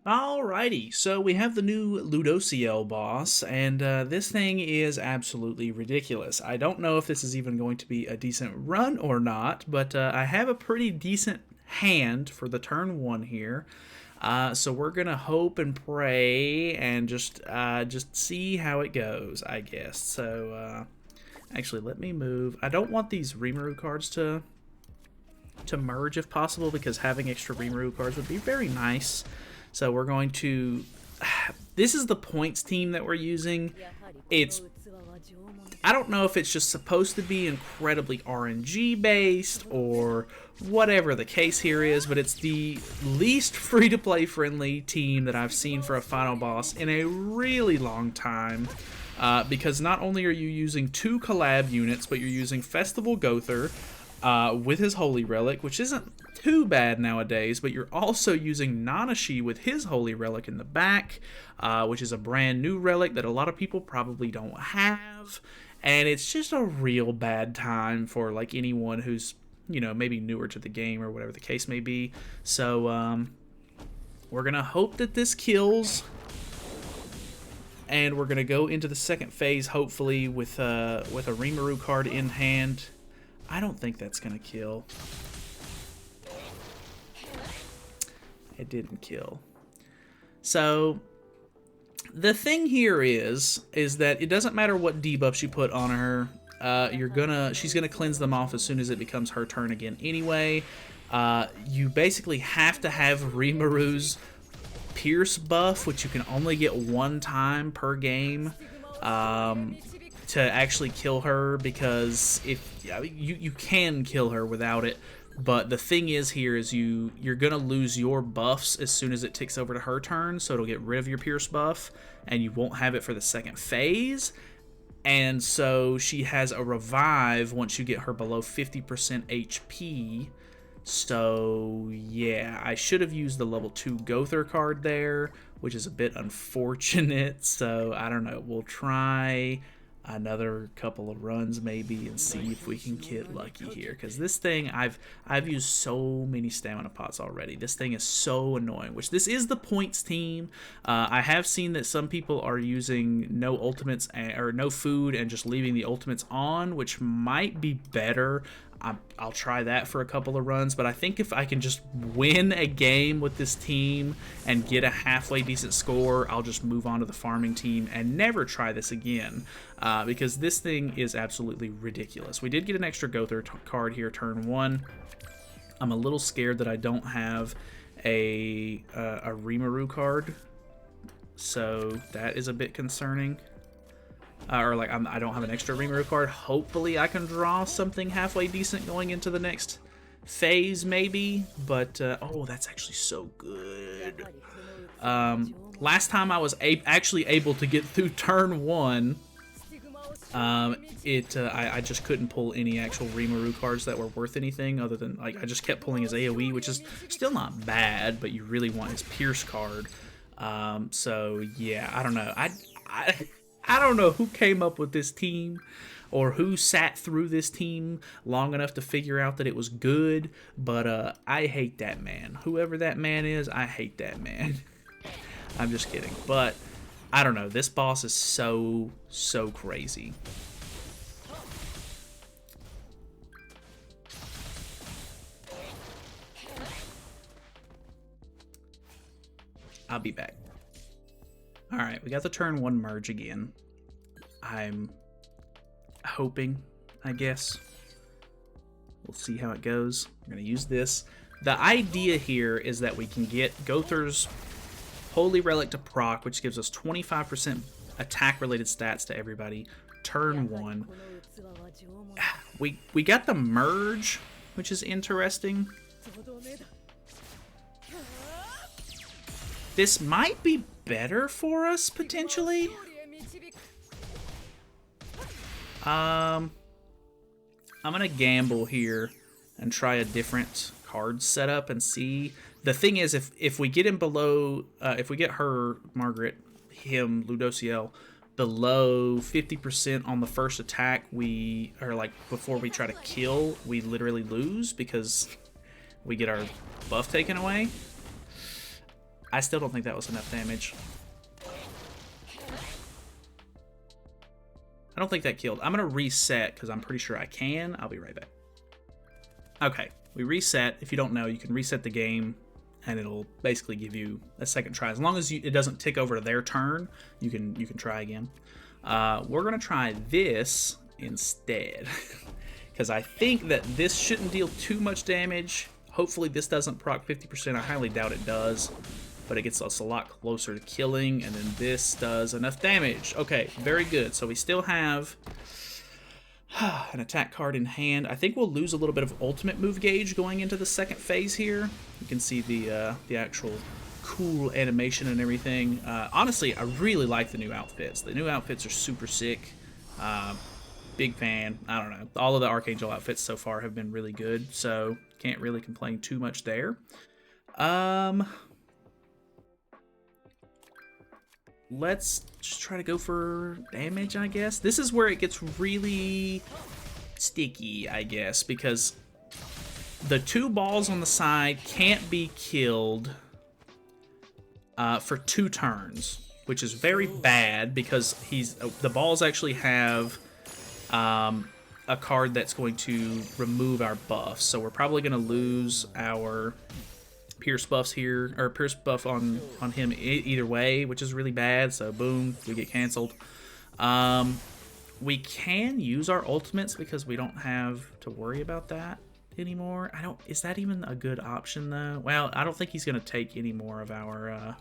Alrighty, so we have the new Ludociel boss, and this thing is absolutely ridiculous. I don't know if this is even going to be a decent run or not, but I have a pretty decent hand for the turn one here. So we're gonna hope and pray and just see how it goes, I guess. So actually, let me move. I don't want these Rimuru cards to merge if possible, because having extra Rimuru cards would be very nice. So we're going to... This is the points team that we're using. It's... I don't know if it's just supposed to be incredibly RNG based or whatever the case here is, but it's the least free-to-play friendly team that I've seen for a final boss in a really long time. Because not only are you using 2 collab units, but you're using Festival Gother with his Holy Relic, which isn't too bad nowadays, but you're also using Nanashi with his Holy Relic in the back, which is a brand new relic that a lot of people probably don't have, and it's just a real bad time for like anyone who's, you know, maybe newer to the game or whatever the case may be. So we're gonna hope that this kills, and we're gonna go into the second phase hopefully with a Rimuru card in hand. I don't think that's gonna kill. It didn't kill. So the thing here is that it doesn't matter what debuffs you put on her. She's gonna cleanse them off as soon as it becomes her turn again anyway. You basically have to have Rimuru's Pierce buff, which you can only get 1 time per game, to actually kill her, because if you can kill her without it, but the thing is here is you're gonna lose your buffs as soon as it ticks over to her turn, so it'll get rid of your Pierce buff and you won't have it for the second phase. And so she has a revive once you get her below 50% HP. So yeah, I should have used the level 2 Gother card there, which is a bit unfortunate. So I don't know, we'll try another couple of runs maybe and see if we can get lucky here, because this thing, I've used so many stamina pots already. This thing is so annoying, which this is the points team. I have seen that some people are using no ultimates or no food and just leaving the ultimates on, which might be better. I'll try that for a couple of runs, but I think if I can just win a game with this team and get a halfway decent score, I'll just move on to the farming team and never try this again, because this thing is absolutely ridiculous. We did get an extra Gother card here turn 1. I'm a little scared that I don't have a Rimuru card, so that is a bit concerning. Or like I don't have an extra Rimuru card. Hopefully I can draw something halfway decent going into the next phase maybe, but oh, that's actually so good. Last time I was actually able to get through turn 1, I just couldn't pull any actual Rimuru cards that were worth anything other than, like, I just kept pulling his AoE, which is still not bad, but you really want his Pierce card. So yeah, I don't know. I don't know who came up with this team or who sat through this team long enough to figure out that it was good, but I hate that man. Whoever that man is, I hate that man. I'm just kidding. But I don't know. This boss is so crazy. I'll be back. Alright, we got the turn 1 merge again. I'm hoping, I guess. We'll see how it goes. I'm going to use this. The idea here is that we can get Gother's Holy Relic to proc, which gives us 25% attack-related stats to everybody. Turn 1. We got the merge, which is interesting. This might be better for us, potentially. I'm gonna gamble here and try a different card setup and see. The thing is, if we get him below, if we get her, Margaret, him, Ludociel, below 50% on the first attack, or like before we try to kill, we literally lose because we get our buff taken away. I still don't think that was enough damage. I don't think that killed. I'm going to reset because I'm pretty sure I can. I'll be right back. Okay, we reset. If you don't know, you can reset the game and it'll basically give you a second try. As long as it doesn't tick over to their turn, you can try again. We're going to try this instead because I think that this shouldn't deal too much damage. Hopefully this doesn't proc 50%. I highly doubt it does, but it gets us a lot closer to killing, and then this does enough damage. Okay, very good. So we still have an attack card in hand. I think we'll lose a little bit of ultimate move gauge going into the second phase here. You can see the actual cool animation and everything. Honestly, I really like the new outfits. The new outfits are super sick. Big fan. I don't know. All of the Archangel outfits so far have been really good, so can't really complain too much there. Let's just try to go for damage, I guess. This is where it gets really sticky, I guess, because the 2 balls on the side can't be killed for 2 turns, which is very bad because the balls actually have a card that's going to remove our buffs. So we're probably going to lose our Pierce buffs here, or Pierce buff on him either way, which is really bad. So boom, we get canceled. We can use our ultimates because we don't have to worry about that anymore. Is that even a good option though? Well, I don't think he's going to take any more of our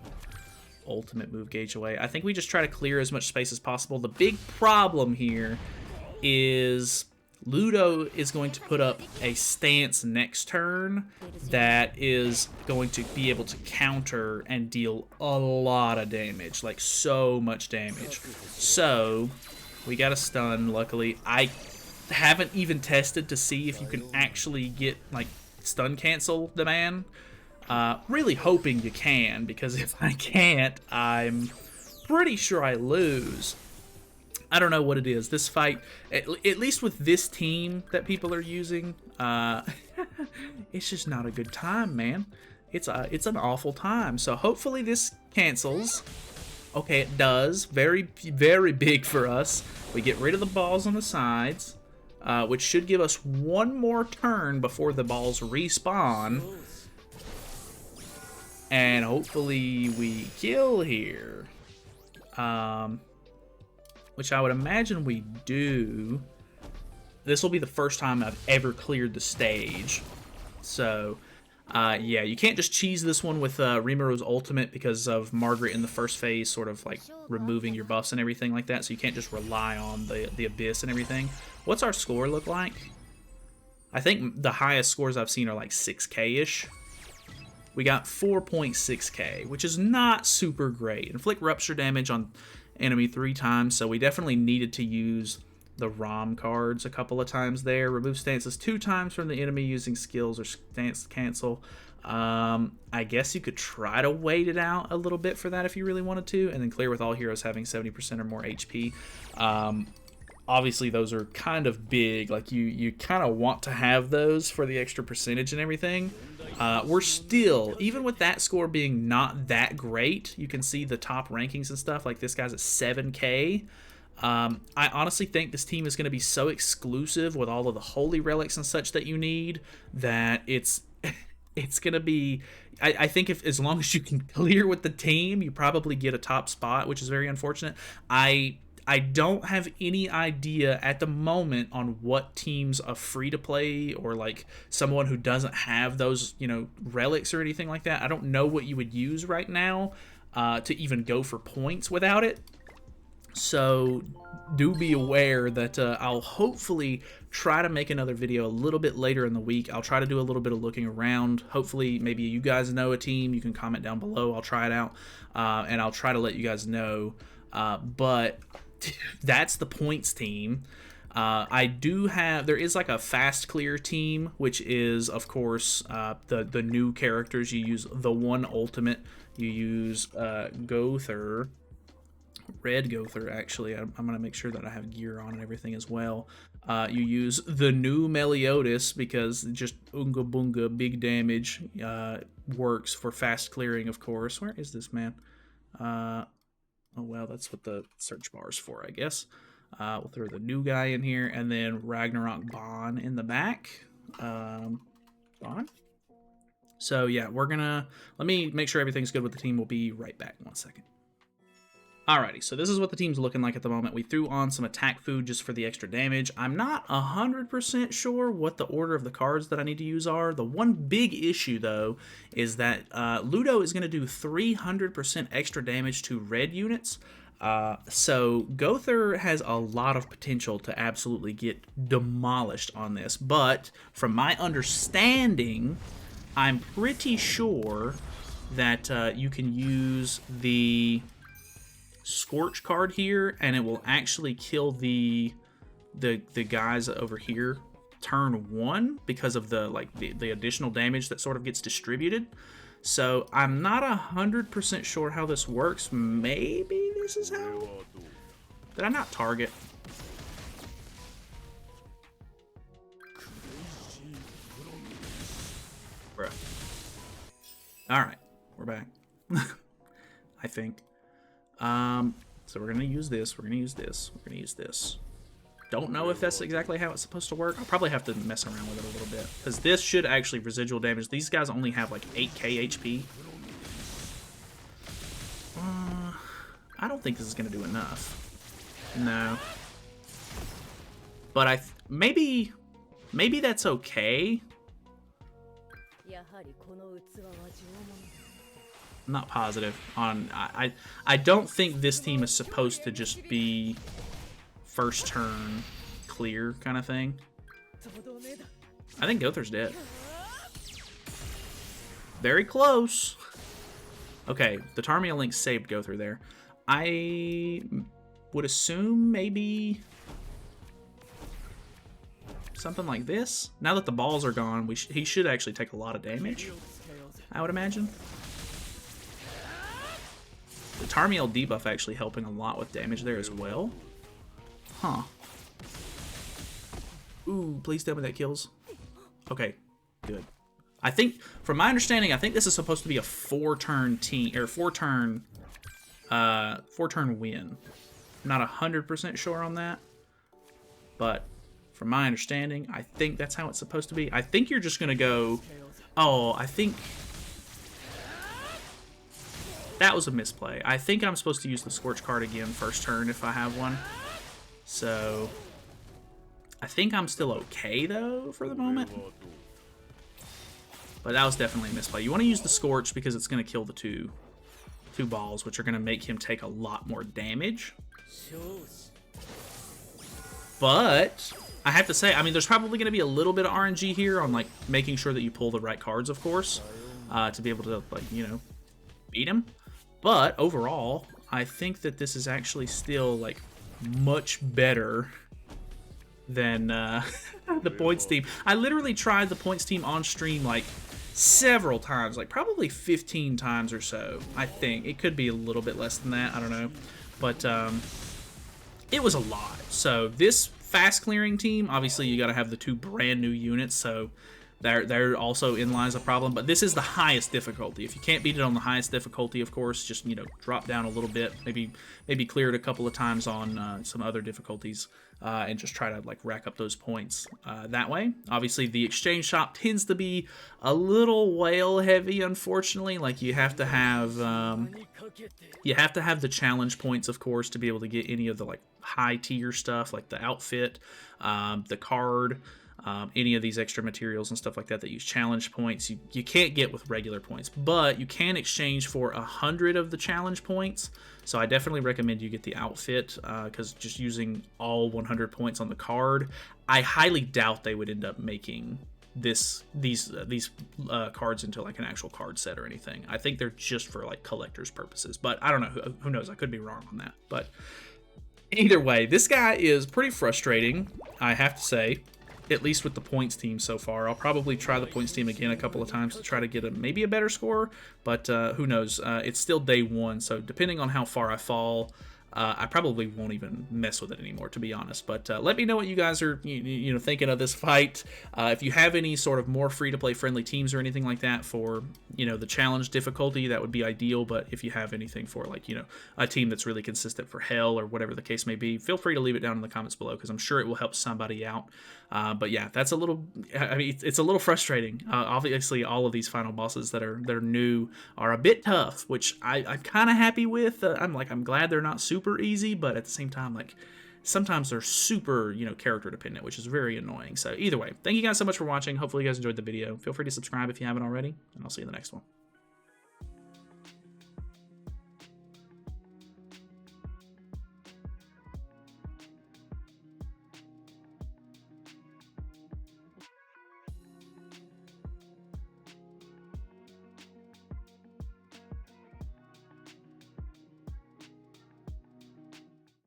ultimate move gauge away. I think we just try to clear as much space as possible. The big problem here is Ludo is going to put up a stance next turn that is going to be able to counter and deal a lot of damage, like so much damage. So we got a stun. Luckily, I haven't even tested to see if you can actually get like stun cancel the man. Really hoping you can, because if I can't, I'm pretty sure I lose. I don't know what it is. This fight, at least with this team that people are using, it's just not a good time, man. It's an awful time. So hopefully this cancels. Okay, it does. Very, very big for us. We get rid of the balls on the sides, which should give us one more turn before the balls respawn. And hopefully we kill here. Which I would imagine we do. This will be the first time I've ever cleared the stage. So, yeah, you can't just cheese this one with Rimuro's ultimate because of Margaret in the first phase sort of like removing your buffs and everything like that. So you can't just rely on the Abyss and everything. What's our score look like? I think the highest scores I've seen are like 6K-ish. We got 4.6K, which is not super great. Inflict rupture damage on enemy 3 times, so we definitely needed to use the ROM cards a couple of times there. Remove stances 2 times from the enemy using skills or stance cancel. I guess you could try to wait it out a little bit for that if you really wanted to, and then clear with all heroes having 70% or more HP. Obviously those are kind of big, like you kind of want to have those for the extra percentage and everything. We're still, even with that score being not that great, you can see the top rankings and stuff, like this guy's at 7K. I honestly think this team is going to be so exclusive with all of the holy relics and such that you need, that it's going to be, I think if as long as you can clear with the team, you probably get a top spot, which is very unfortunate. I don't have any idea at the moment on what teams are free to play, or like someone who doesn't have those, you know, relics or anything like that. I don't know what you would use right now to even go for points without it. So do be aware that I'll hopefully try to make another video a little bit later in the week. I'll try to do a little bit of looking around. Hopefully maybe you guys know a team. You can comment down below. I'll try it out, and I'll try to let you guys know. But that's the points team. There is like a fast clear team, which is of course the new characters. You use the one ultimate. You use Gother, Red Gother actually. I'm gonna make sure that I have gear on and everything as well. You use the new Meliodas because just Unga Bunga, big damage, works for fast clearing, of course. Where is this man? Oh, well, that's what the search bar is for, I guess. We'll throw the new guy in here, and then Ragnarok Bon in the back. Bon? So, yeah, we're gonna... Let me make sure everything's good with the team. We'll be right back in 1 second. Alrighty, so this is what the team's looking like at the moment. We threw on some attack food just for the extra damage. I'm not 100% sure what the order of the cards that I need to use are. The one big issue, though, is that Ludo is going to do 300% extra damage to red units. So Gother has a lot of potential to absolutely get demolished on this. But from my understanding, I'm pretty sure that you can use the Scorch card here, and it will actually kill the guys over here turn 1 because of the additional damage that sort of gets distributed. So I'm not 100% sure how this works. Maybe this is how. Did I not target? Bruh. All right, we're back. I think. So we're gonna use this, we're gonna use this, we're gonna use this. Don't know if that's exactly how it's supposed to work. I'll probably have to mess around with it a little bit, because this should actually residual damage. These guys only have like 8k HP. I don't think this is gonna do enough. No. But maybe that's okay. I'm not positive on. I don't think this team is supposed to just be first turn clear kind of thing. I think Gother's dead. Very close. Okay, the Tarmia Link saved Gother there. I would assume maybe something like this. Now that the balls are gone, he should actually take a lot of damage, I would imagine. The Tarmiel debuff actually helping a lot with damage there as well. Huh. Ooh, please tell me that kills. Okay, good. I think, from my understanding, I think this is supposed to be a 4-turn team, or 4-turn win. I'm not 100% sure on that, but from my understanding, I think that's how it's supposed to be. I think you're just gonna go. Oh, I think that was a misplay. I think I'm supposed to use the Scorch card again first turn if I have one. So I think I'm still okay, though, for the moment. But that was definitely a misplay. You want to use the Scorch because it's going to kill the two balls, which are going to make him take a lot more damage. But I have to say, I mean, there's probably going to be a little bit of RNG here on, like, making sure that you pull the right cards, of course, to be able to, like, you know, beat him. But overall, I think that this is actually still, like, much better than the points team. I literally tried the points team on stream, like, several times, like, probably 15 times or so, I think. It could be a little bit less than that, I don't know. But it was a lot. So this fast clearing team, obviously you got to have the 2 brand new units, so there also in lies a problem, but this is the highest difficulty. If you can't beat it on the highest difficulty, of course, just, you know, drop down a little bit, maybe clear it a couple of times on some other difficulties, and just try to, like, rack up those points that way. Obviously, the exchange shop tends to be a little whale heavy, unfortunately. Like, you have to have the challenge points, of course, to be able to get any of the, like, high tier stuff, like the outfit, the card. Any of these extra materials and stuff like that use challenge points, you can't get with regular points, but you can exchange for 100 of the challenge points. So I definitely recommend you get the outfit, because just using all 100 points on the card, I highly doubt they would end up making these cards into, like, an actual card set or anything. I think they're just for, like, collector's purposes, but I don't know, who knows, I could be wrong on that. But either way, this guy is pretty frustrating, I have to say. At least with the points team so far. I'll probably try the points team again a couple of times to try to get maybe a better score, but who knows. It's still day 1, so depending on how far I fall, I probably won't even mess with it anymore, to be honest. But let me know what you guys are thinking of this fight. If you have any sort of more free-to-play friendly teams or anything like that for the challenge difficulty, that would be ideal. But if you have anything for like a team that's really consistent for hell or whatever the case may be, feel free to leave it down in the comments below, because I'm sure it will help somebody out. But yeah, that's a little. I mean, it's a little frustrating. Obviously, all of these final bosses that are new are a bit tough, which I'm kind of happy with. I'm glad they're not super easy, but at the same time, like sometimes they're super character dependent, which is very annoying. So either way, thank you guys so much for watching. Hopefully you guys enjoyed the video. Feel free to subscribe if you haven't already, and I'll see you in the next one.